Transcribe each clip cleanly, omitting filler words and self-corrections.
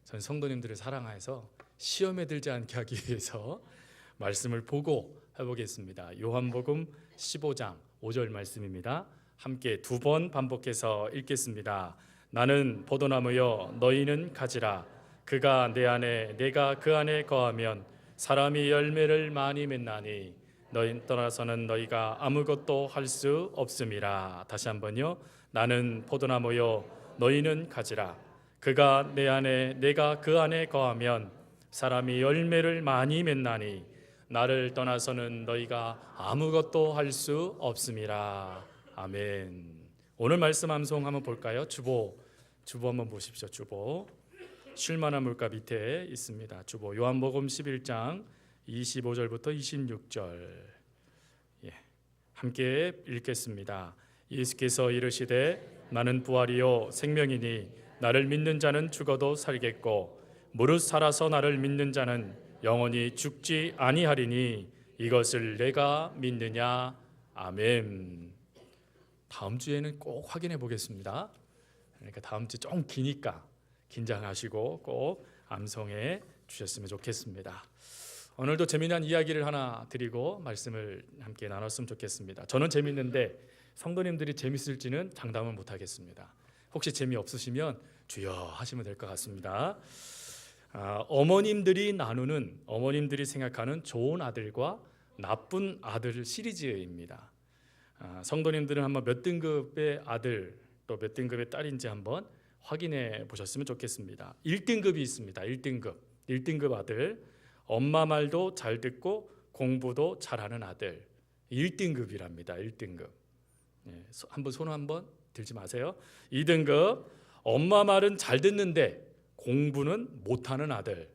전 성도님들을 사랑해서 시험에 들지 않게 하기 위해서 말씀을 보고 해보겠습니다. 요한복음 15장 5절 말씀입니다. 함께 두 번 반복해서 읽겠습니다. 나는 포도나무여 너희는 가지라. 그가 내 안에 내가 그 안에 거하면 사람이 열매를 많이 맺나니 너희 떠나서는 너희가 아무것도 할 수 없음이라. 다시 한번요. 나는 포도나무여 너희는 가지라. 그가 내 안에 내가 그 안에 거하면 사람이 열매를 많이 맺나니 나를 떠나서는 너희가 아무것도 할 수 없음이라. 아멘. 오늘 말씀 암송 한번 볼까요? 주보 한번 보십시오. 주보 쉴만한 물가 밑에 있습니다. 주보 요한복음 11장 25절부터 26절. 함께 읽겠습니다. 예수께서 이르시되 나는 부활이요 생명이니 나를 믿는 자는 죽어도 살겠고 무릇 살아서 나를 믿는 자는 영원히 죽지 아니하리니 이것을 내가 믿느냐. 아멘. 다음 주에는 꼭 확인해 보겠습니다. 그러니까 다음 주 좀 기니까 긴장하시고 꼭 암송해 주셨으면 좋겠습니다. 오늘도 재미난 이야기를 하나 드리고 말씀을 함께 나눴으면 좋겠습니다. 저는 재밌는데 성도님들이 재밌을지는 장담은 못하겠습니다. 혹시 재미없으시면 주여 하시면 될 것 같습니다. 어머님들이 생각하는 좋은 아들과 나쁜 아들 시리즈입니다. 성도님들은 한번 몇 등급의 아들 또 몇 등급의 딸인지 한번 확인해 보셨으면 좋겠습니다. 1등급이 있습니다. 1등급 아들. 엄마 말도 잘 듣고 공부도 잘하는 아들. 1등급이랍니다. 1등급. 한번 손 한번 들지 마세요. 2등급. 엄마 말은 잘 듣는데 공부는 못하는 아들.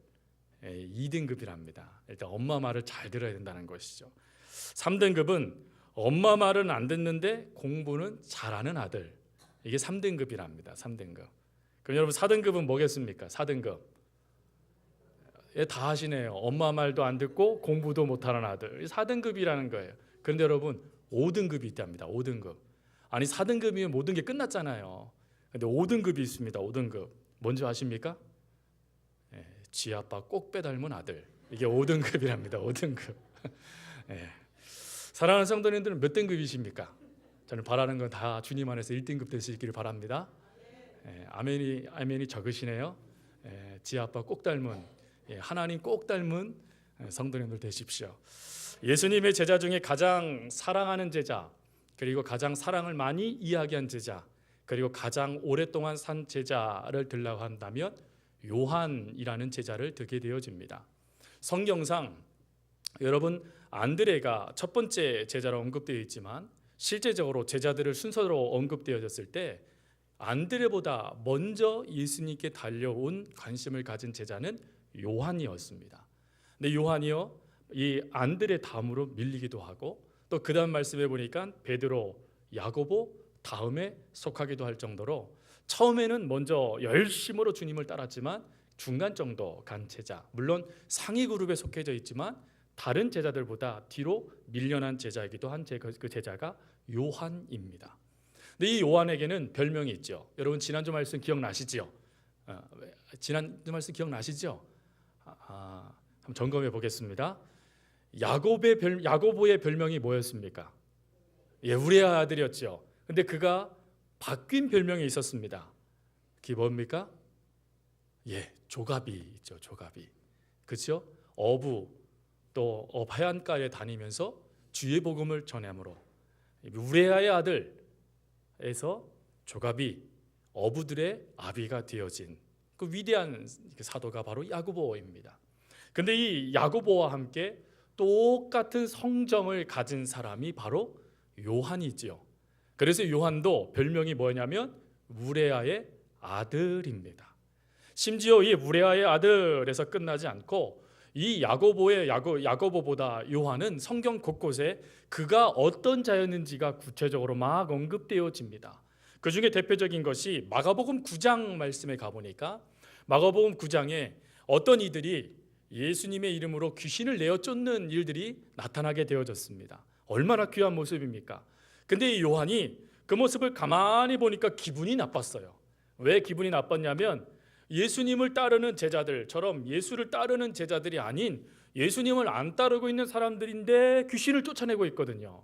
2등급이랍니다. 일단 엄마 말을 잘 들어야 된다는 것이죠. 3등급은 엄마 말은 안 듣는데 공부는 잘하는 아들. 이게 3등급이랍니다. 3등급. 그럼 여러분 4등급은 뭐겠습니까? 4등급. 다 하시네요. 엄마 말도 안 듣고 공부도 못하는 아들. 4등급이라는 거예요. 그런데 여러분 5등급이 있답니다. 5등급. 아니 4등급이면 모든 게 끝났잖아요. 근데 5등급이 있습니다. 5등급. 뭔지 아십니까? 지 아빠 꼭 빼닮은 아들. 이게 5등급이랍니다. 5등급. 사랑하는 성도님들은 몇 등급이십니까? 저는 바라는 건 다 주님 안에서 1등급 되시기를 바랍니다. 아멘이 적으시네요. 지 아빠 꼭 닮은, 하나님 꼭 닮은 성도님들 되십시오. 예수님의 제자 중에 가장 사랑하는 제자, 그리고 가장 사랑을 많이 이야기한 제자, 그리고 가장 오랫동안 산 제자를 들라고 한다면 요한이라는 제자를 듣게 되어집니다. 성경상 여러분 안드레가 첫 번째 제자로 언급되어 있지만 실제적으로 제자들을 순서로 언급되어졌을 때 안드레보다 먼저 예수님께 달려온 관심을 가진 제자는 요한이었습니다. 근데 요한이요 이 안드레 다음으로 밀리기도 하고 또 그 다음 말씀해 보니까 베드로, 야고보 다음에 속하기도 할 정도로 처음에는 먼저 열심으로 주님을 따랐지만 중간 정도 간 제자, 물론 상위 그룹에 속해져 있지만 다른 제자들보다 뒤로 밀려난 제자이기도 한 그 제자가 요한입니다. 근데 이 요한에게는 별명이 있죠. 여러분 지난주 말씀 기억나시죠? 지난주 말씀 기억나시죠? 한번 점검해 보겠습니다. 야고보의 별명이 뭐였습니까? 우리의 아들이었죠. 근데 그가 바뀐 별명이 있었습니다. 그게 뭡니까? 조가비 있죠. 조가비. 그렇죠? 어부 또 해안가에 다니면서 주의 복음을 전함으로 우레아의 아들에서 조가비, 어부들의 아비가 되어진 그 위대한 사도가 바로 야고보입니다. 근데 이 야고보와 함께 똑같은 성정을 가진 사람이 바로 요한이지요. 그래서 요한도 별명이 뭐냐면 우레아의 아들입니다. 심지어 이 우레아의 아들에서 끝나지 않고 이 야고보보다 요한은 성경 곳곳에 그가 어떤 자였는지가 구체적으로 막 언급되어집니다. 그 중에 대표적인 것이 마가복음 9장 말씀에 가보니까 마가복음 9장에 어떤 이들이 예수님의 이름으로 귀신을 내어 쫓는 일들이 나타나게 되어졌습니다. 얼마나 귀한 모습입니까? 근데 이 요한이 그 모습을 가만히 보니까 기분이 나빴어요. 왜 기분이 나빴냐면 예수님을 따르는 제자들처럼 예수를 따르는 제자들이 아닌 예수님을 안 따르고 있는 사람들인데 귀신을 쫓아내고 있거든요.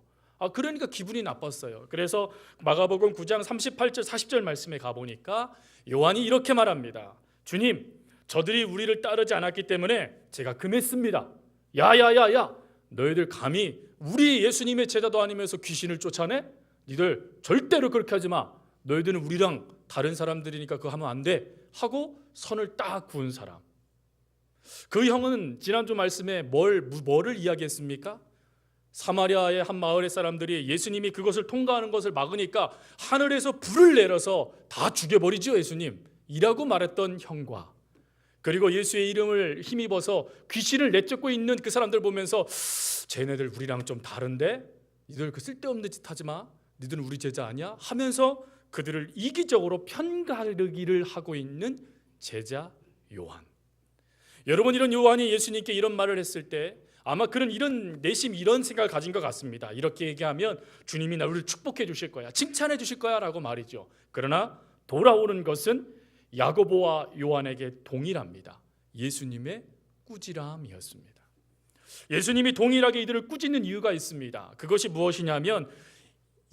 그러니까 기분이 나빴어요. 그래서 마가복음 9장 38절 40절 말씀에 가보니까 요한이 이렇게 말합니다. 주님, 저들이 우리를 따르지 않았기 때문에 제가 금했습니다. 야야야야, 너희들 감히 우리 예수님의 제자도 아니면서 귀신을 쫓아내? 니들 절대로 그렇게 하지 마. 너희들은 우리랑 다른 사람들이니까 그거 하면 안 돼 하고 선을 딱 그은 사람. 그 형은 지난주 말씀에 뭐를 이야기했습니까? 사마리아의 한 마을의 사람들이 예수님이 그것을 통과하는 것을 막으니까 하늘에서 불을 내려서 다 죽여버리죠, 예수님 이라고 말했던 형과, 그리고 예수의 이름을 힘입어서 귀신을 내쫓고 있는 그 사람들 보면서 쟤네들 우리랑 좀 다른데 니들 그 쓸데없는 짓 하지 마, 니들은 우리 제자 아니야 하면서 그들을 이기적으로 편가르기를 하고 있는 제자 요한. 여러분, 이런 요한이 예수님께 이런 말을 했을 때 아마 그런 이런 내심 이런 생각을 가진 것 같습니다. 이렇게 얘기하면 주님이 나를 축복해 주실 거야, 칭찬해 주실 거야 라고 말이죠. 그러나 돌아오는 것은 야고보와 요한에게 동일합니다. 예수님의 꾸지람이었습니다. 예수님이 동일하게 이들을 꾸짖는 이유가 있습니다. 그것이 무엇이냐면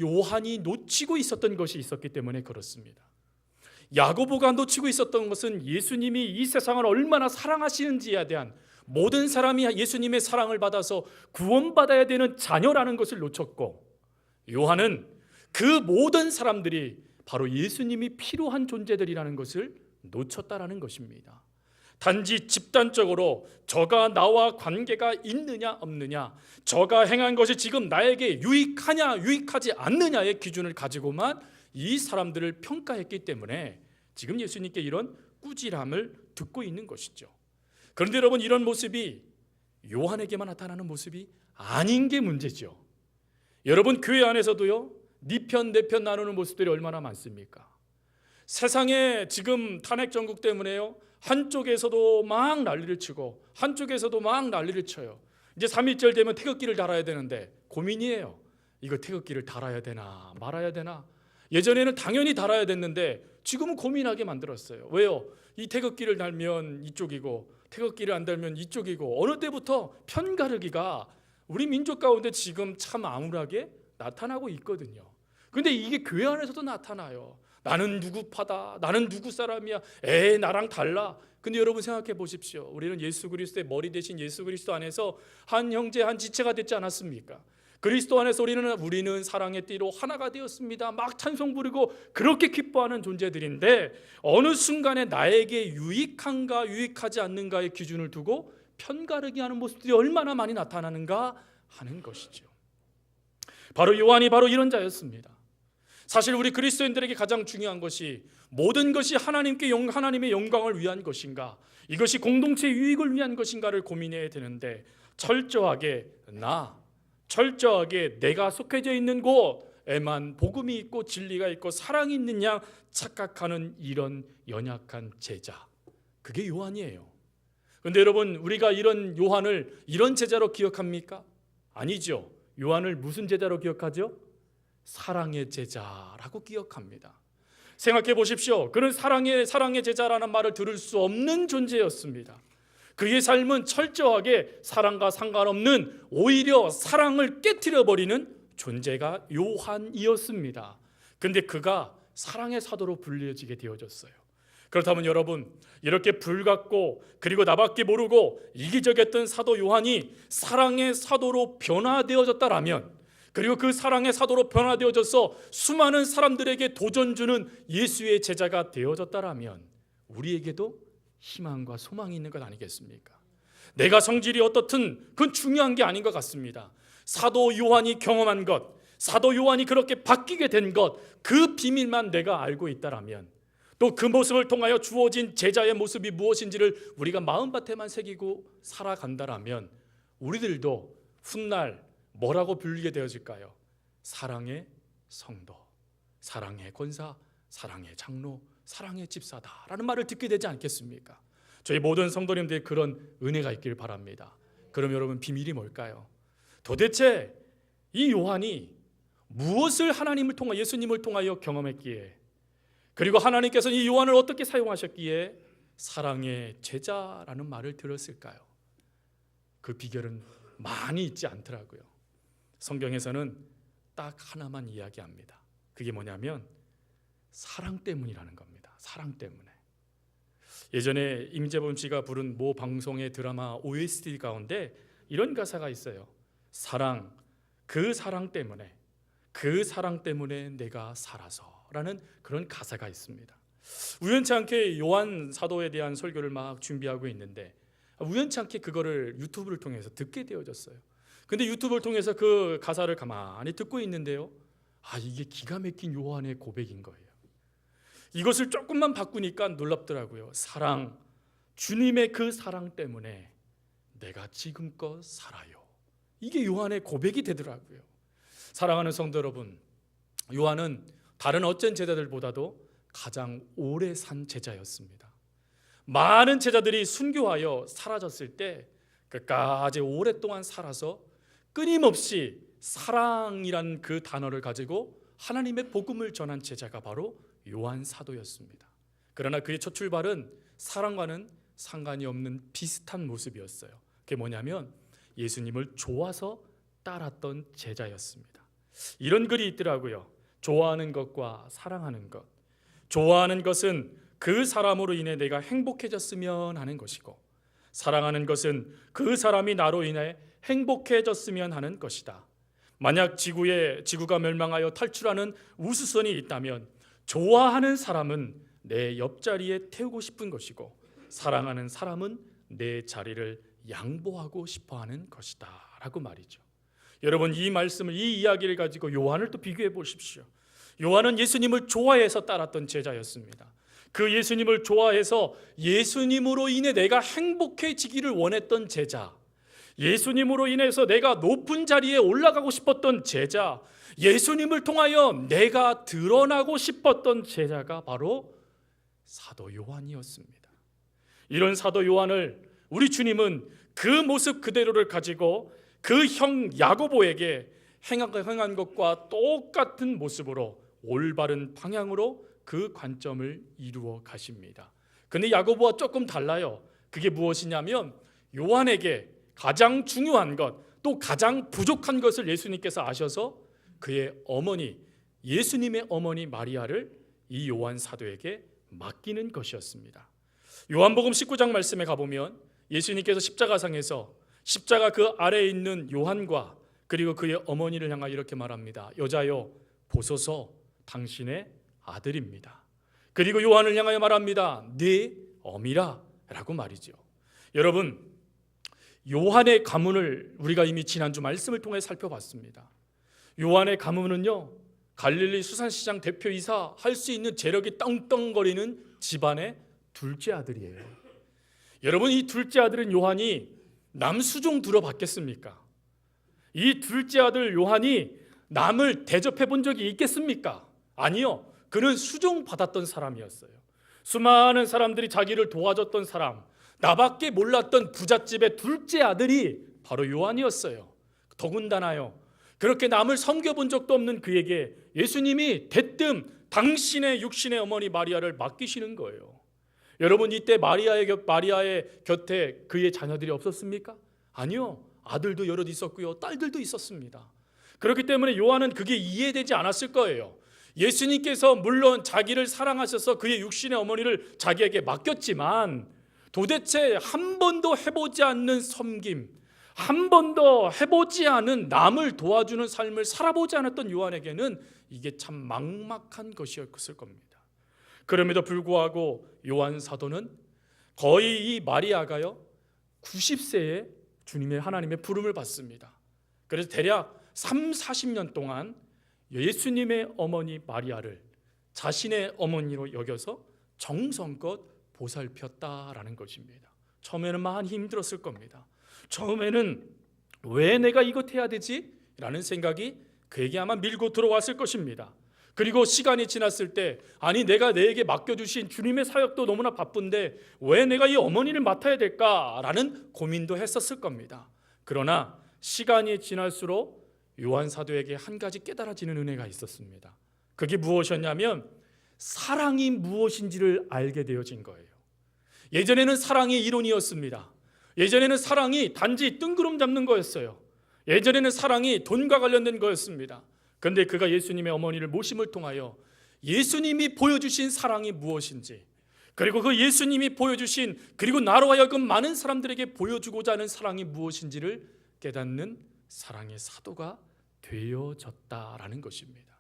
요한이 놓치고 있었던 것이 있었기 때문에 그렇습니다. 야고보가 놓치고 있었던 것은 예수님이 이 세상을 얼마나 사랑하시는지에 대한, 모든 사람이 예수님의 사랑을 받아서 구원받아야 되는 자녀라는 것을 놓쳤고, 요한은 그 모든 사람들이 바로 예수님이 필요한 존재들이라는 것을 놓쳤다라는 것입니다. 단지 집단적으로 저가 나와 관계가 있느냐 없느냐, 저가 행한 것이 지금 나에게 유익하냐 유익하지 않느냐의 기준을 가지고만 이 사람들을 평가했기 때문에 지금 예수님께 이런 꾸지람을 듣고 있는 것이죠. 그런데 여러분, 이런 모습이 요한에게만 나타나는 모습이 아닌 게 문제죠. 여러분, 교회 안에서도요, 네 편 내 편 나누는 모습들이 얼마나 많습니까? 세상에 지금 탄핵 정국 때문에요, 한쪽에서도 막 난리를 치고 한쪽에서도 막 난리를 쳐요. 이제 3.1절 되면 태극기를 달아야 되는데 고민이에요. 이거 태극기를 달아야 되나 말아야 되나. 예전에는 당연히 달아야 됐는데 지금은 고민하게 만들었어요. 왜요? 이 태극기를 달면 이쪽이고 태극기를 안 달면 이쪽이고, 어느 때부터 편가르기가 우리 민족 가운데 지금 참 암울하게 나타나고 있거든요. 그런데 이게 교회 안에서도 나타나요. 나는 누구 파다, 나는 누구 사람이야, 나랑 달라. 근데 여러분 생각해 보십시오. 우리는 예수 그리스도의 머리 대신 예수 그리스도 안에서 한 형제 한 지체가 됐지 않았습니까? 그리스도 안에서 우리는 사랑의 띠로 하나가 되었습니다. 막 찬송 부르고 그렇게 기뻐하는 존재들인데, 어느 순간에 나에게 유익한가 유익하지 않는가의 기준을 두고 편가르기 하는 모습들이 얼마나 많이 나타나는가 하는 것이죠. 바로 요한이 바로 이런 자였습니다. 사실 우리 그리스도인들에게 가장 중요한 것이 모든 것이 하나님의 영광을 위한 것인가, 이것이 공동체 유익을 위한 것인가를 고민해야 되는데, 철저하게 내가 속해져 있는 곳에만 복음이 있고 진리가 있고 사랑이 있는 양 착각하는 이런 연약한 제자, 그게 요한이에요. 그런데 여러분, 우리가 이런 요한을 이런 제자로 기억합니까? 아니죠. 요한을 무슨 제자로 기억하죠? 사랑의 제자라고 기억합니다. 생각해 보십시오. 그는 사랑의 제자라는 말을 들을 수 없는 존재였습니다. 그의 삶은 철저하게 사랑과 상관없는, 오히려 사랑을 깨트려버리는 존재가 요한이었습니다. 그런데 그가 사랑의 사도로 불려지게 되어졌어요. 그렇다면 여러분, 이렇게 불같고 그리고 나밖에 모르고 이기적이었던 사도 요한이 사랑의 사도로 변화되어졌다라면, 그리고 그 사랑의 사도로 변화되어져서 수많은 사람들에게 도전 주는 예수의 제자가 되어졌다라면, 우리에게도 희망과 소망이 있는 것 아니겠습니까? 내가 성질이 어떻든 그건 중요한 게 아닌 것 같습니다. 사도 요한이 경험한 것, 사도 요한이 그렇게 바뀌게 된 것, 그 비밀만 내가 알고 있다라면, 또 그 모습을 통하여 주어진 제자의 모습이 무엇인지를 우리가 마음밭에만 새기고 살아간다라면, 우리들도 훗날 뭐라고 불리게 되어질까요? 사랑의 성도, 사랑의 권사, 사랑의 장로, 사랑의 집사다라는 말을 듣게 되지 않겠습니까? 저희 모든 성도님들의 그런 은혜가 있길 바랍니다. 그럼 여러분, 비밀이 뭘까요? 도대체 이 요한이 무엇을 하나님을 통하 예수님을 통하여 경험했기에, 그리고 하나님께서는 이 요한을 어떻게 사용하셨기에 사랑의 제자라는 말을 들었을까요? 그 비결은 많이 있지 않더라고요. 성경에서는 딱 하나만 이야기합니다. 그게 뭐냐면 사랑 때문이라는 겁니다. 사랑 때문에. 예전에 임재범 씨가 부른 모 방송의 드라마 OST 가운데 이런 가사가 있어요. 사랑, 그 사랑 때문에, 그 사랑 때문에 내가 살아서 라는 그런 가사가 있습니다. 우연치 않게 요한 사도에 대한 설교를 막 준비하고 있는데 우연치 않게 그거를 유튜브를 통해서 듣게 되어졌어요. 근데 유튜브를 통해서 그 가사를 가만히 듣고 있는데요, 이게 기가 막힌 요한의 고백인 거예요. 이것을 조금만 바꾸니까 놀랍더라고요. 사랑, 주님의 그 사랑 때문에 내가 지금껏 살아요. 이게 요한의 고백이 되더라고요. 사랑하는 성도 여러분, 요한은 다른 어떤 제자들보다도 가장 오래 산 제자였습니다. 많은 제자들이 순교하여 사라졌을 때 끝까지 오랫동안 살아서 끊임없이 사랑이란 그 단어를 가지고 하나님의 복음을 전한 제자가 바로 요한 사도였습니다. 그러나 그의 첫 출발은 사랑과는 상관이 없는 비슷한 모습이었어요. 그게 뭐냐면 예수님을 좋아서 따랐던 제자였습니다. 이런 글이 있더라고요. 좋아하는 것과 사랑하는 것. 좋아하는 것은 그 사람으로 인해 내가 행복해졌으면 하는 것이고, 사랑하는 것은 그 사람이 나로 인해 행복해졌으면 하는 것이다. 만약 지구가 멸망하여 탈출하는 우주선이 있다면 좋아하는 사람은 내 옆자리에 태우고 싶은 것이고, 사랑하는 사람은 내 자리를 양보하고 싶어하는 것이다 라고 말이죠. 여러분, 이 말씀을, 이 이야기를 가지고 요한을 또 비교해 보십시오. 요한은 예수님을 좋아해서 따랐던 제자였습니다. 그 예수님을 좋아해서 예수님으로 인해 내가 행복해지기를 원했던 제자, 예수님으로 인해서 내가 높은 자리에 올라가고 싶었던 제자, 예수님을 통하여 내가 드러나고 싶었던 제자가 바로 사도 요한이었습니다. 이런 사도 요한을 우리 주님은 그 모습 그대로를 가지고 그 형 야고보에게 행한 것과 똑같은 모습으로 올바른 방향으로 그 관점을 이루어 가십니다. 근데 야고보와 조금 달라요. 그게 무엇이냐면 요한에게 가장 중요한 것, 또 가장 부족한 것을 예수님께서 아셔서 그의 어머니, 예수님의 어머니 마리아를 이 요한 사도에게 맡기는 것이었습니다. 요한복음 19장 말씀에 가보면 예수님께서 십자가상에서 십자가 그 아래에 있는 요한과 그리고 그의 어머니를 향하여 이렇게 말합니다. 여자여, 보소서, 당신의 아들입니다. 그리고 요한을 향하여 말합니다. 네 어미라 라고 말이죠. 여러분, 요한의 가문을 우리가 이미 지난주 말씀을 통해 살펴봤습니다. 요한의 가문은요, 갈릴리 수산시장 대표이사 할 수 있는 재력이 떵떵거리는 집안의 둘째 아들이에요. 여러분, 이 둘째 아들은 요한이 남수종 들어봤겠습니까? 이 둘째 아들 요한이 남을 대접해 본 적이 있겠습니까? 아니요. 그는 수종 받았던 사람이었어요. 수많은 사람들이 자기를 도와줬던 사람, 나밖에 몰랐던 부잣집의 둘째 아들이 바로 요한이었어요. 더군다나요, 그렇게 남을 섬겨본 적도 없는 그에게 예수님이 대뜸 당신의 육신의 어머니 마리아를 맡기시는 거예요. 여러분, 이때 마리아의 곁에 그의 자녀들이 없었습니까? 아니요. 아들도 여럿 있었고요, 딸들도 있었습니다. 그렇기 때문에 요한은 그게 이해되지 않았을 거예요. 예수님께서 물론 자기를 사랑하셔서 그의 육신의 어머니를 자기에게 맡겼지만 도대체 한 번도 해보지 않는 섬김, 한 번도 해보지 않은 남을 도와주는 삶을 살아보지 않았던 요한에게는 이게 참 막막한 것이었을 겁니다. 그럼에도 불구하고 요한 사도는 거의 이 마리아가요 90세에 주님의 하나님의 부름을 받습니다. 그래서 대략 30-40년 동안 예수님의 어머니 마리아를 자신의 어머니로 여겨서 정성껏 보살폈다라는 것입니다. 처음에는 많이 힘들었을 겁니다. 처음에는 왜 내가 이것 해야 되지? 라는 생각이 그에게 아마 밀고 들어왔을 것입니다. 그리고 시간이 지났을 때 아니 내가 내게 맡겨주신 주님의 사역도 너무나 바쁜데 왜 내가 이 어머니를 맡아야 될까라는 고민도 했었을 겁니다. 그러나 시간이 지날수록 요한 사도에게 한 가지 깨달아지는 은혜가 있었습니다. 그게 무엇이었냐면 사랑이 무엇인지를 알게 되어진 거예요. 예전에는 사랑이 이론이었습니다. 예전에는 사랑이 단지 뜬구름 잡는 거였어요. 예전에는 사랑이 돈과 관련된 거였습니다. 그런데 그가 예수님의 어머니를 모심을 통하여 예수님이 보여주신 사랑이 무엇인지, 그리고 그 예수님이 보여주신, 그리고 나로 하여금 많은 사람들에게 보여주고자 하는 사랑이 무엇인지를 깨닫는 사랑의 사도가 되어졌다라는 것입니다.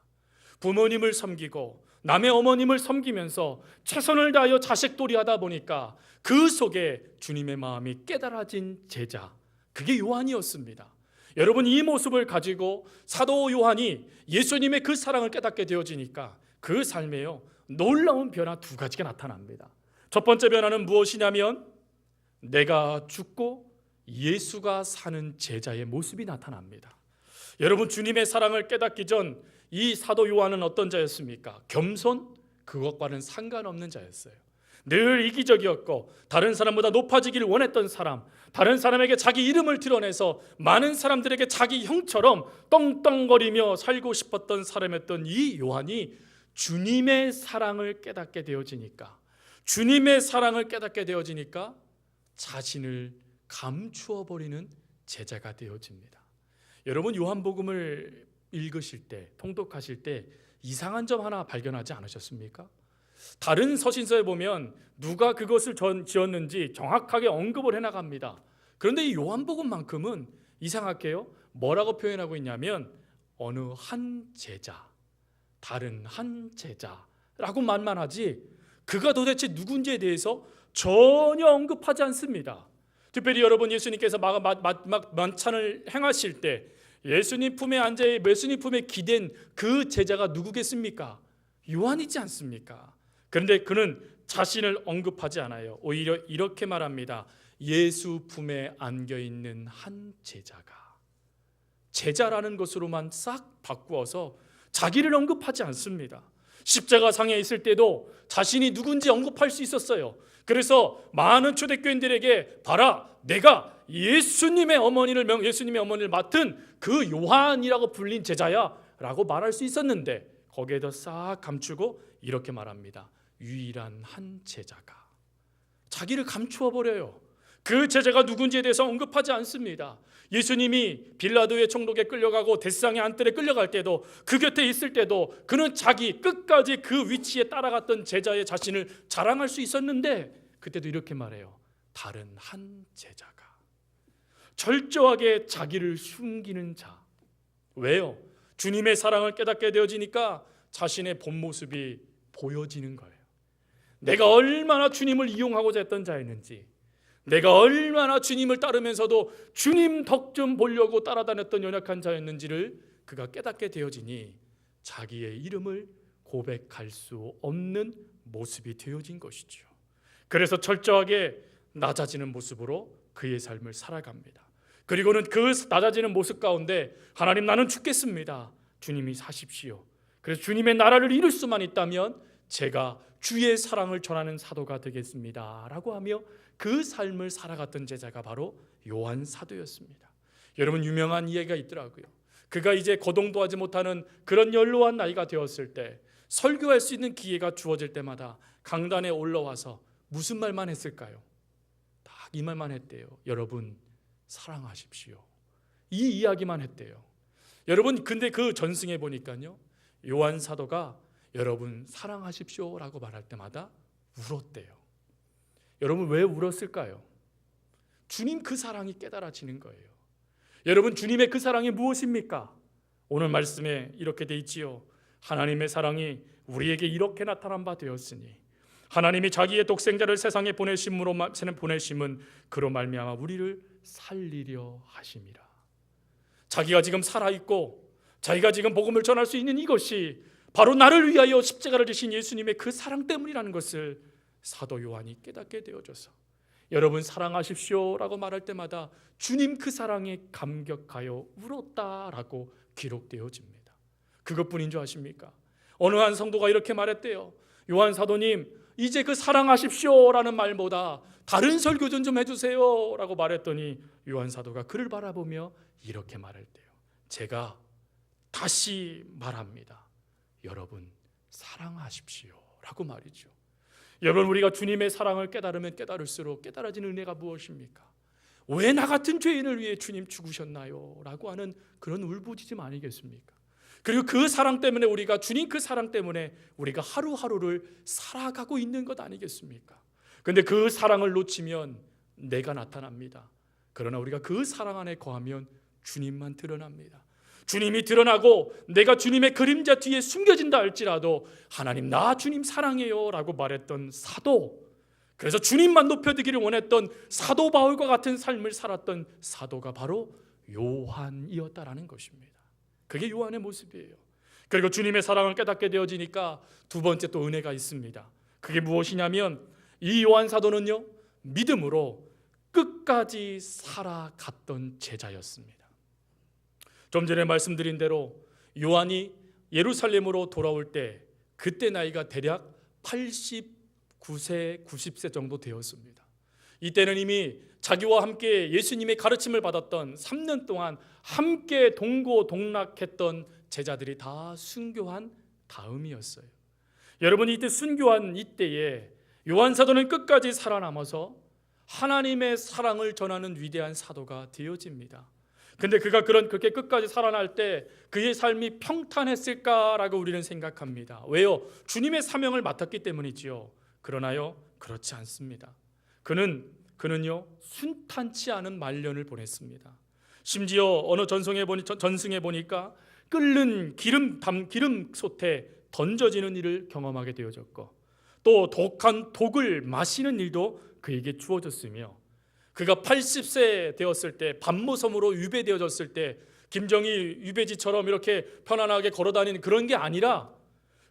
부모님을 섬기고 남의 어머님을 섬기면서 최선을 다하여 자식돌이 하다 보니까 그 속에 주님의 마음이 깨달아진 제자, 그게 요한이었습니다. 여러분, 이 모습을 가지고 사도 요한이 예수님의 그 사랑을 깨닫게 되어지니까 그 삶에요 놀라운 변화 두 가지가 나타납니다. 첫 번째 변화는 무엇이냐면 내가 죽고 예수가 사는 제자의 모습이 나타납니다. 여러분, 주님의 사랑을 깨닫기 전 이 사도 요한은 어떤 자였습니까? 겸손? 그것과는 상관없는 자였어요. 늘 이기적이었고 다른 사람보다 높아지기를 원했던 사람, 다른 사람에게 자기 이름을 드러내서 많은 사람들에게 자기 형처럼 떵떵거리며 살고 싶었던 사람이었던 이 요한이 주님의 사랑을 깨닫게 되어지니까, 주님의 사랑을 깨닫게 되어지니까 자신을 감추어 버리는 제자가 되어집니다. 여러분, 요한복음을 읽으실 때, 통독하실 때 이상한 점 하나 발견하지 않으셨습니까? 다른 서신서에 보면 누가 그것을 지었는지 정확하게 언급을 해나갑니다. 그런데 이 요한복음만큼은 이상하게요, 뭐라고 표현하고 있냐면 어느 한 제자, 다른 한 제자라고 말만 하지 그가 도대체 누군지에 대해서 전혀 언급하지 않습니다. 특별히 여러분, 예수님께서 만찬을 행하실 때 예수님 품에 앉아 예수님 품에 기댄 그 제자가 누구겠습니까? 요한이지 않습니까? 그런데 그는 자신을 언급하지 않아요. 오히려 이렇게 말합니다. 예수 품에 안겨 있는 한 제자가, 제자라는 것으로만 싹 바꾸어서 자기를 언급하지 않습니다. 십자가상에 있을 때도 자신이 누군지 언급할 수 있었어요. 그래서 많은 초대교인들에게 봐라, 내가 예수님의 어머니를 맡은 그 요한이라고 불린 제자야 라고 말할 수 있었는데 거기에다 싹 감추고 이렇게 말합니다. 유일한 한 제자가, 자기를 감추어 버려요. 그 제자가 누군지에 대해서 언급하지 않습니다. 예수님이 빌라도의 총독에 끌려가고 데스상의 안뜰에 끌려갈 때도, 그 곁에 있을 때도 그는 자기 끝까지 그 위치에 따라갔던 제자의 자신을 자랑할 수 있었는데 그때도 이렇게 말해요. 다른 한 제자가. 철저하게 자기를 숨기는 자. 왜요? 주님의 사랑을 깨닫게 되어지니까 자신의 본 모습이 보여지는 거예요. 내가 얼마나 주님을 이용하고자 했던 자였는지, 내가 얼마나 주님을 따르면서도 주님 덕 좀 보려고 따라다녔던 연약한 자였는지를 그가 깨닫게 되어지니 자기의 이름을 고백할 수 없는 모습이 되어진 것이죠. 그래서 철저하게 낮아지는 모습으로 그의 삶을 살아갑니다. 그리고는 그 낮아지는 모습 가운데 하나님, 나는 죽겠습니다. 주님이 사십시오. 그래서 주님의 나라를 이룰 수만 있다면 제가 주의 사랑을 전하는 사도가 되겠습니다 라고 하며 그 삶을 살아갔던 제자가 바로 요한 사도였습니다. 여러분, 유명한 이야기가 있더라고요. 그가 이제 거동도 하지 못하는 그런 연로한 나이가 되었을 때 설교할 수 있는 기회가 주어질 때마다 강단에 올라와서 무슨 말만 했을까요? 딱 이 말만 했대요. 여러분, 사랑하십시오. 이 이야기만 했대요. 여러분, 근데 그 전승에 보니까요, 요한 사도가 여러분 사랑하십시오 라고 말할 때마다 울었대요. 여러분, 왜 울었을까요? 주님 그 사랑이 깨달아지는 거예요. 여러분, 주님의 그 사랑이 무엇입니까? 오늘 말씀에 이렇게 돼 있지요. 하나님의 사랑이 우리에게 이렇게 나타난 바 되었으니 하나님이 자기의 독생자를 세상에 보내심은 그로 말미암아 우리를 살리려 하심이라. 자기가 지금 살아있고 자기가 지금 복음을 전할 수 있는 이것이 바로 나를 위하여 십자가를 지신 예수님의 그 사랑 때문이라는 것을 사도 요한이 깨닫게 되어져서 여러분 사랑하십시오 라고 말할 때마다 주님 그 사랑에 감격하여 울었다라고 기록되어집니다. 그것뿐인 줄 아십니까? 어느 한 성도가 이렇게 말했대요. 요한 사도님, 이제 그 사랑하십시오 라는 말보다 다른 설교 좀 해주세요 라고 말했더니 요한 사도가 그를 바라보며 이렇게 말했대요. 제가 다시 말합니다. 여러분 사랑하십시오 라고 말이죠. 여러분, 우리가 주님의 사랑을 깨달으면 깨달을수록 깨달아지는 은혜가 무엇입니까? 왜 나 같은 죄인을 위해 주님 죽으셨나요? 라고 하는 그런 울부짖음 아니겠습니까? 그리고 그 사랑 때문에 우리가, 주님 그 사랑 때문에 우리가 하루하루를 살아가고 있는 것 아니겠습니까? 근데 그 사랑을 놓치면 내가 나타납니다. 그러나 우리가 그 사랑 안에 거하면 주님만 드러납니다. 주님이 드러나고 내가 주님의 그림자 뒤에 숨겨진다 할지라도 하나님, 나 주님 사랑해요 라고 말했던 사도, 그래서 주님만 높여드기를 원했던 사도 바울과 같은 삶을 살았던 사도가 바로 요한이었다라는 것입니다. 그게 요한의 모습이에요. 그리고 주님의 사랑을 깨닫게 되어지니까 두 번째 또 은혜가 있습니다. 그게 무엇이냐면 이 요한 사도는요, 믿음으로 끝까지 살아갔던 제자였습니다. 좀 전에 말씀드린 대로 요한이 예루살렘으로 돌아올 때 그때 나이가 대략 89세, 90세 정도 되었습니다. 이때는 이미 자기와 함께 예수님의 가르침을 받았던 3년 동안 함께 동고동락했던 제자들이 다 순교한 다음이었어요. 여러분, 이때 순교한 이때에 요한 사도는 끝까지 살아남아서 하나님의 사랑을 전하는 위대한 사도가 되어집니다. 근데 그가 그렇게 끝까지 살아날 때 그의 삶이 평탄했을까라고 우리는 생각합니다. 왜요? 주님의 사명을 맡았기 때문이지요. 그러나요, 그렇지 않습니다. 그는요, 순탄치 않은 말년을 보냈습니다. 심지어 어느 전승에 보니까 끓는 기름 솥에 던져지는 일을 경험하게 되어졌고, 또 독한 독을 마시는 일도 그에게 주어졌으며, 그가 80세 되었을 때 반모섬으로 유배되어졌을 때 김정희 유배지처럼 이렇게 편안하게 걸어다니는 그런 게 아니라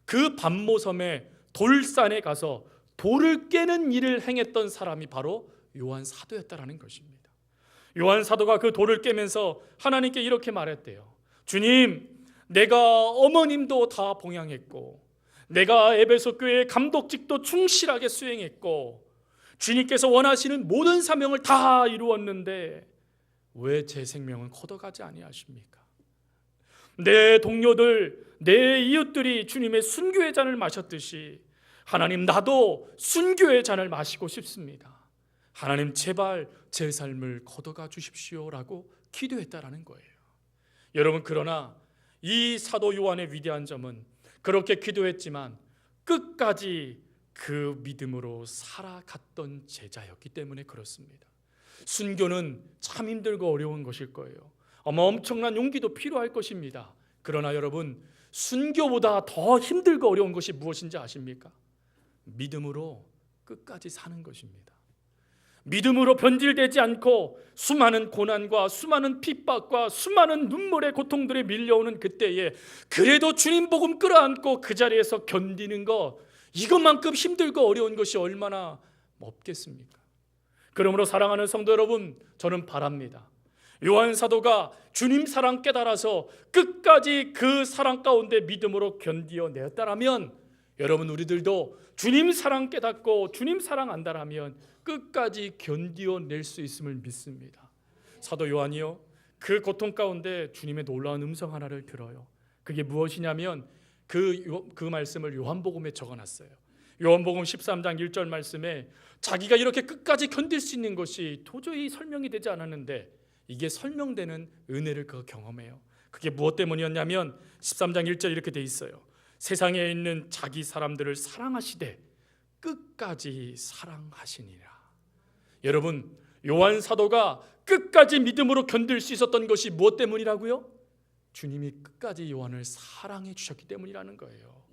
그 반모섬의 돌산에 가서 돌을 깨는 일을 행했던 사람이 바로 요한 사도였다라는 것입니다. 요한 사도가 그 돌을 깨면서 하나님께 이렇게 말했대요. 주님, 내가 어머님도 다 봉양했고, 내가 에베소 교회의 감독직도 충실하게 수행했고, 주님께서 원하시는 모든 사명을 다 이루었는데 왜 제 생명은 걷어가지 아니하십니까? 내 동료들, 내 이웃들이 주님의 순교의 잔을 마셨듯이 하나님, 나도 순교의 잔을 마시고 싶습니다. 하나님, 제발 제 삶을 걷어가 주십시오라고 기도했다라는 거예요. 여러분, 그러나 이 사도 요한의 위대한 점은 그렇게 기도했지만 끝까지 그 믿음으로 살아갔던 제자였기 때문에 그렇습니다. 순교는 참 힘들고 어려운 것일 거예요. 아마 엄청난 용기도 필요할 것입니다. 그러나 여러분, 순교보다 더 힘들고 어려운 것이 무엇인지 아십니까? 믿음으로 끝까지 사는 것입니다. 믿음으로 변질되지 않고 수많은 고난과 수많은 핍박과 수많은 눈물의 고통들이 밀려오는 그때에 그래도 주님 복음 끌어안고 그 자리에서 견디는 것, 이것만큼 힘들고 어려운 것이 얼마나 없겠습니까? 그러므로 사랑하는 성도 여러분, 저는 바랍니다. 요한 사도가 주님 사랑 깨달아서 끝까지 그 사랑 가운데 믿음으로 견디어내었다라면 여러분, 우리들도 주님 사랑 깨닫고 주님 사랑 안다라면 끝까지 견디어낼 수 있음을 믿습니다. 사도 요한이요, 그 고통 가운데 주님의 놀라운 음성 하나를 들어요. 그게 무엇이냐면 그 말씀을 요한복음에 적어놨어요. 요한복음 13장 1절 말씀에 자기가 이렇게 끝까지 견딜 수 있는 것이 도저히 설명이 되지 않았는데 이게 설명되는 은혜를 그가 경험해요. 그게 무엇 때문이었냐면 13장 1절 이렇게 돼 있어요. 세상에 있는 자기 사람들을 사랑하시되 끝까지 사랑하시니라. 여러분, 요한 사도가 끝까지 믿음으로 견딜 수 있었던 것이 무엇 때문이라고요? 주님이 끝까지 요한을 사랑해 주셨기 때문이라는 거예요.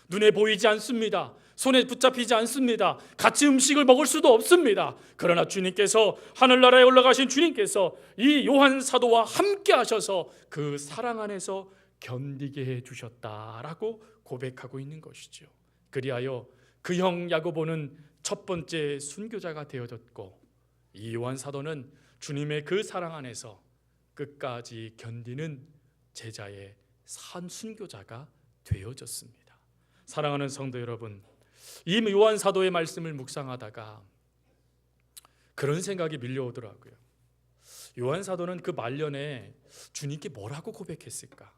눈에 보이지 않습니다. 손에 붙잡히지 않습니다. 같이 음식을 먹을 수도 없습니다. 그러나 주님께서, 하늘나라에 올라가신 주님께서 이 요한 사도와 함께 하셔서 그 사랑 안에서 견디게 해 주셨다라고 고백하고 있는 것이죠. 그리하여 그 형 야고보는 첫 번째 순교자가 되어졌고, 이 요한 사도는 주님의 그 사랑 안에서 끝까지 견디는 제자의 산 순교자가 되어졌습니다. 사랑하는 성도 여러분, 이 요한 사도의 말씀을 묵상하다가 그런 생각이 밀려오더라고요. 요한 사도는 그 말년에 주님께 뭐라고 고백했을까?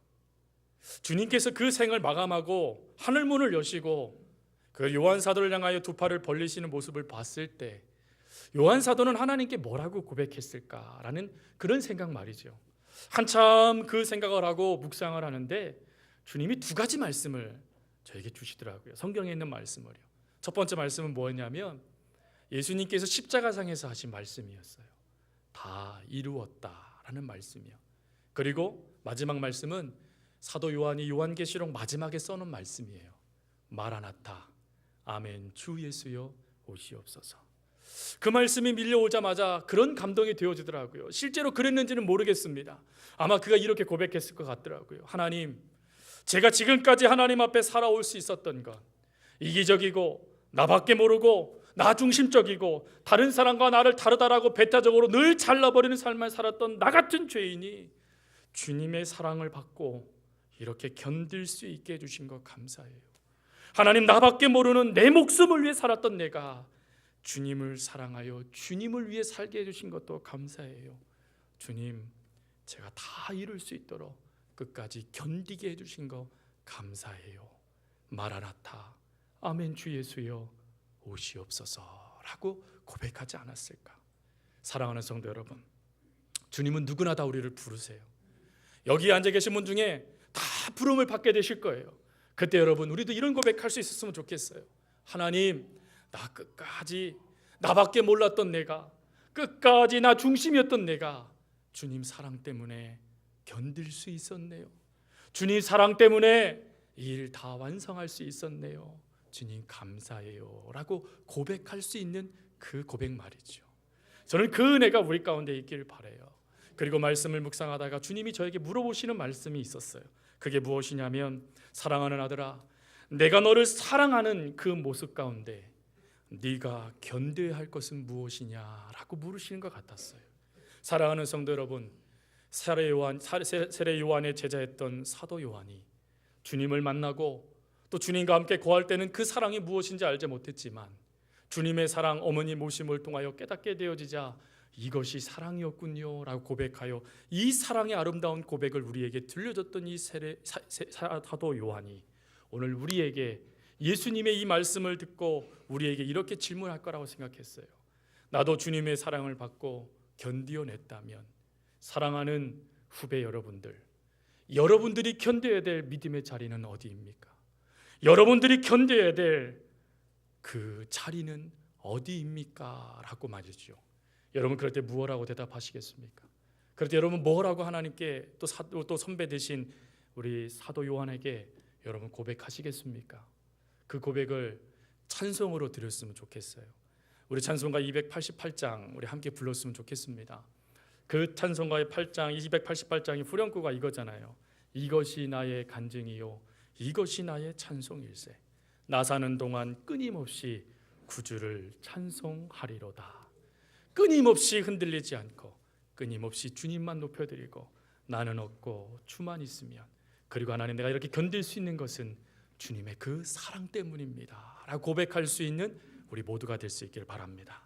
주님께서 그 생을 마감하고 하늘문을 여시고 그 요한 사도를 향하여 두 팔을 벌리시는 모습을 봤을 때 요한 사도는 하나님께 뭐라고 고백했을까라는 그런 생각 말이죠. 한참 그 생각을 하고 묵상을 하는데 주님이 두 가지 말씀을 저에게 주시더라고요. 성경에 있는 말씀을요. 첫 번째 말씀은 뭐였냐면 예수님께서 십자가상에서 하신 말씀이었어요. 다 이루었다라는 말씀이요. 그리고 마지막 말씀은 사도 요한이 요한계시록 마지막에 써놓은 말씀이에요. 마라나타, 아멘, 주 예수여 오시옵소서. 그 말씀이 밀려오자마자 그런 감동이 되어지더라고요. 실제로 그랬는지는 모르겠습니다. 아마 그가 이렇게 고백했을 것 같더라고요. 하나님, 제가 지금까지 하나님 앞에 살아올 수 있었던 것, 이기적이고 나밖에 모르고 나 중심적이고 다른 사람과 나를 다르다라고 배타적으로 늘 잘라버리는 삶을 살았던 나 같은 죄인이 주님의 사랑을 받고 이렇게 견딜 수 있게 해주신 것 감사해요. 하나님, 나밖에 모르는 내 목숨을 위해 살았던 내가 주님을 사랑하여 주님을 위해 살게 해주신 것도 감사해요. 주님, 제가 다 이룰 수 있도록 끝까지 견디게 해주신 거 감사해요. 마라나타, 아멘, 주 예수여 오시옵소서라고 고백하지 않았을까? 사랑하는 성도 여러분, 주님은 누구나 다 우리를 부르세요. 여기 앉아 계신 분 중에 다 부름을 받게 되실 거예요. 그때 여러분, 우리도 이런 고백할 수 있었으면 좋겠어요. 하나님, 나 끝까지 나밖에 몰랐던 내가, 끝까지 나 중심이었던 내가 주님 사랑 때문에 견딜 수 있었네요. 주님 사랑 때문에 이 일 다 완성할 수 있었네요. 주님 감사해요 라고 고백할 수 있는 그 고백 말이죠. 저는 그 은혜가 우리 가운데 있기를 바라요. 그리고 말씀을 묵상하다가 주님이 저에게 물어보시는 말씀이 있었어요. 그게 무엇이냐면, 사랑하는 아들아, 내가 너를 사랑하는 그 모습 가운데 네가 견뎌야 할 것은 무엇이냐라고 물으시는 것 같았어요. 사랑하는 성도 여러분, 세례 요한의 제자였던 사도 요한이 주님을 만나고 또 주님과 함께 거할 때는 그 사랑이 무엇인지 알지 못했지만 주님의 사랑, 어머니 모심을 통하여 깨닫게 되어지자 이것이 사랑이었군요 라고 고백하여 이 사랑의 아름다운 고백을 우리에게 들려줬던 이 사도 요한이 오늘 우리에게 예수님의 이 말씀을 듣고 우리에게 이렇게 질문할 거라고 생각했어요. 나도 주님의 사랑을 받고 견디어냈다면 사랑하는 후배 여러분들, 여러분들이 견뎌야 될 믿음의 자리는 어디입니까? 여러분들이 견뎌야 될 그 자리는 어디입니까? 라고 말이죠. 여러분, 그럴 때 무엇라고 대답하시겠습니까? 그럴 때 여러분 뭐라고 하나님께 또 선배 되신 우리 사도 요한에게 여러분 고백하시겠습니까? 그 고백을 찬송으로 드렸으면 좋겠어요. 우리 찬송가 288장 우리 함께 불렀으면 좋겠습니다. 그 찬송가의 8장 288장의 후렴구가 이거잖아요. 이것이 나의 간증이요 이것이 나의 찬송일세. 나 사는 동안 끊임없이 구주를 찬송하리로다. 끊임없이 흔들리지 않고 끊임없이 주님만 높여드리고 나는 없고 주만 있으면, 그리고 하나님, 내가 이렇게 견딜 수 있는 것은 주님의 그 사랑 때문입니다 라고 고백할 수 있는 우리 모두가 될 수 있기를 바랍니다.